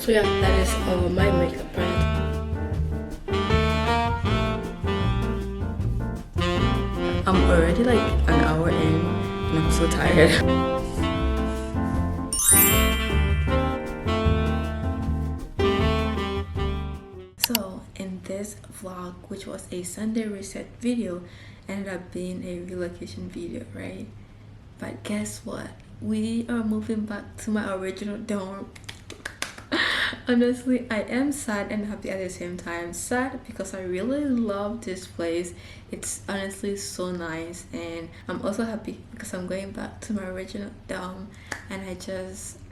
So yeah, that is my makeup brand. I'm already like an hour in and I'm so tired. So in this vlog, which was a Sunday reset video, ended up being a relocation video, right? But guess what? We are moving back to my original dorm. Honestly, I am sad and happy at the same time. Sad because I really love this place. It's honestly so nice, and I'm also happy because I'm going back to my original dorm, and I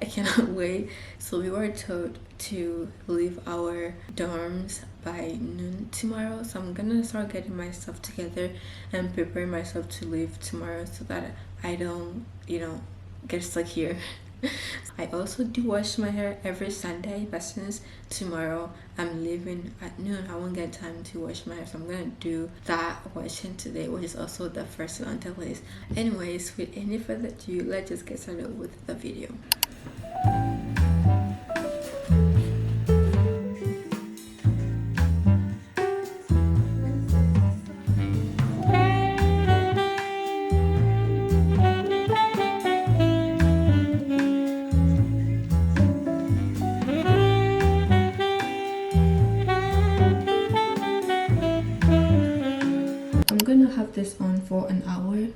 cannot wait. So we were told to leave our dorms by noon tomorrow, so I'm gonna start getting my stuff together and preparing myself to leave tomorrow so that I don't, get stuck here. I also do wash my hair every Sunday, but since tomorrow I'm leaving at noon, I won't get time to wash my hair, so I'm gonna do that washing today, which is also the first on the list. Anyways, with any further ado, let's just get started with the video. Have this on for an hour,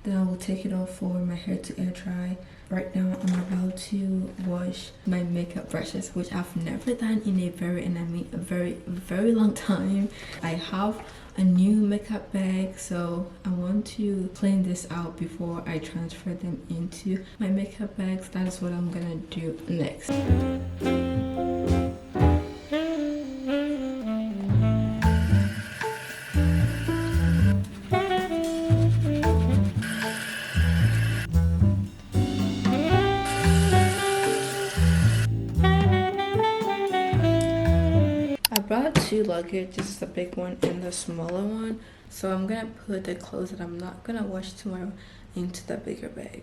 then I will take it off for my hair to air dry. Right now I'm about to wash my makeup brushes, which I've never done in a very long time. I have a new makeup bag, so I want to clean this out before I transfer them into my makeup bags. That is what I'm gonna do next. Brought two luggage. This is the big one and the smaller one, so I'm gonna put the clothes that I'm not gonna wash tomorrow into the bigger bag.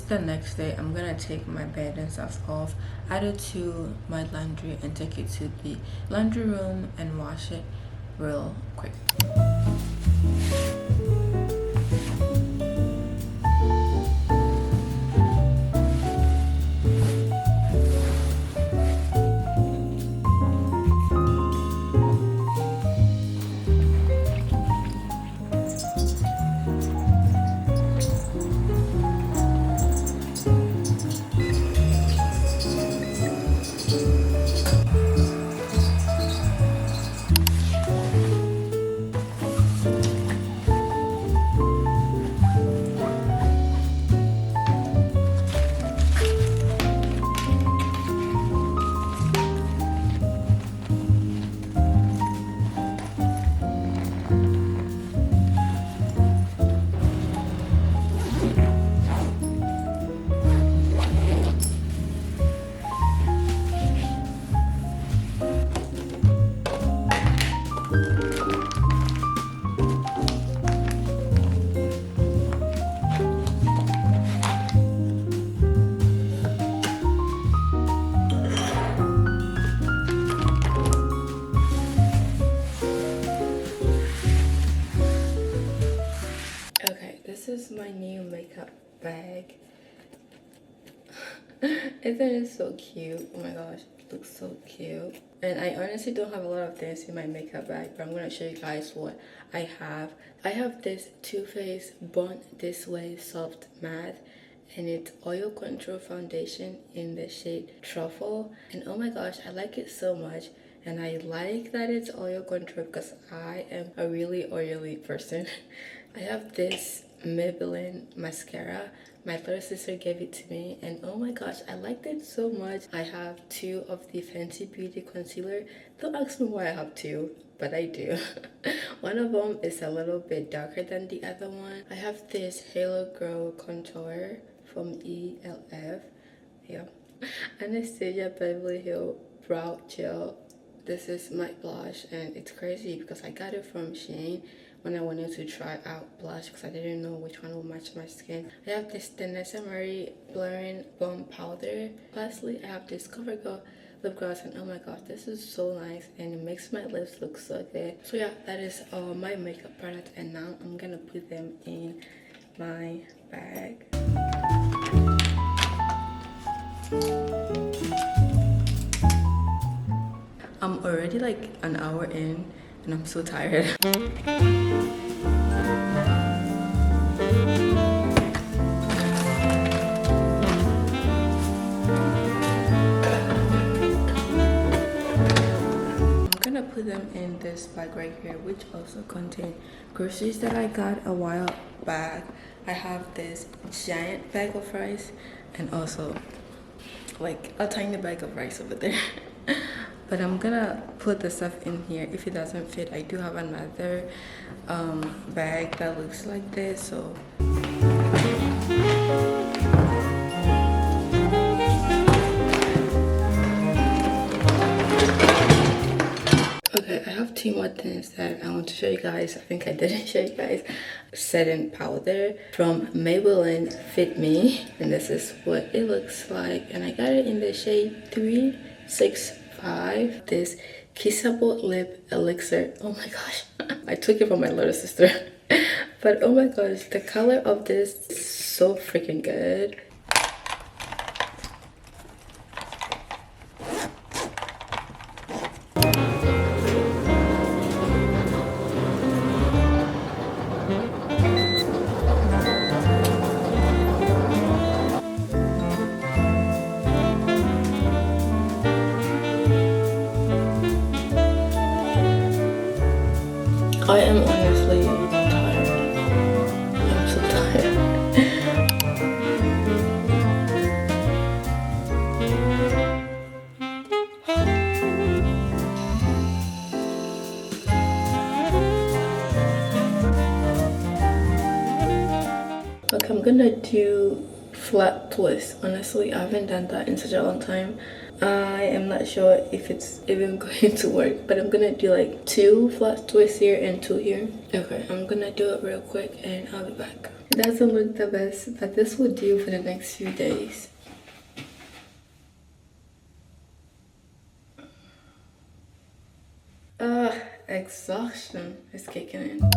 The next day, I'm gonna take my bed and stuff off, add it to my laundry, and take it to the laundry room and wash it real quick. Isn't it so cute? Oh my gosh, it looks so cute. And I honestly don't have a lot of things in my makeup bag, but I'm gonna show you guys what I have. I have this Too Faced Born This Way Soft Matte, and it's oil control foundation in the shade Truffle. And oh my gosh, I like it so much. And I like that it's oil control because I am a really oily person. I have this Maybelline mascara. My little sister gave it to me, and oh my gosh, I liked it so much. I have two of the Fenty Beauty concealer. Don't ask me why I have two, but I do. One of them is a little bit darker than the other one. I have this Halo Glow contour from ELF. Yeah. Anastasia Beverly Hills Brow Gel. This is my blush, and it's crazy because I got it from Shein when I wanted to try out blush because I didn't know which one would match my skin. I have this Danessa Murray Blurring Bone Powder. Lastly, I have this CoverGirl lip gloss, and oh my god, this is so nice and it makes my lips look so good. So yeah, that is all my makeup products, and now I'm gonna put them in my bag. I'm already like an hour in and I'm so tired. I'm gonna put them in this bag right here, which also contain groceries that I got a while back. I have this giant bag of rice and also like a tiny bag of rice over there. But I'm gonna put the stuff in here. If it doesn't fit, I do have another bag that looks like this, so okay, I have two more things that I want to show you guys. I think I didn't show you guys. Setting powder from Maybelline Fit Me, and this is what it looks like, and I got it in the shade 365. This Kissable Lip Elixir. Oh my gosh, I took it from my little sister. But oh my gosh, the color of this is so freaking good. I am honestly tired. I'm so tired. Okay, I'm gonna do flat twist. Honestly, I haven't done that in such a long time. I am not sure if it's even going to work, but I'm gonna do like 2 flat twists here and 2 here. Okay, I'm gonna do it real quick and I'll be back. It doesn't look the best, but this will do for the next few days. Exhaustion is kicking in.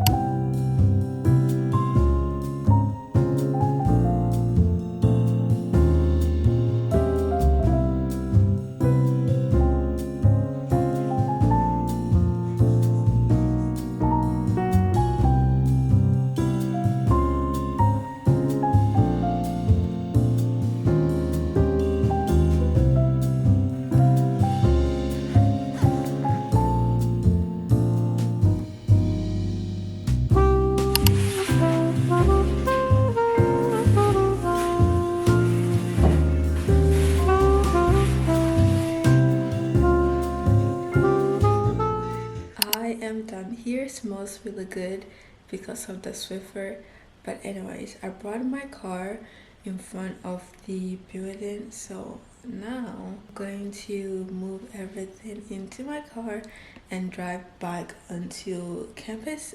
Here smells really good because of the Swiffer, but anyways, I brought my car in front of the building, so now I'm going to move everything into my car and drive back onto campus.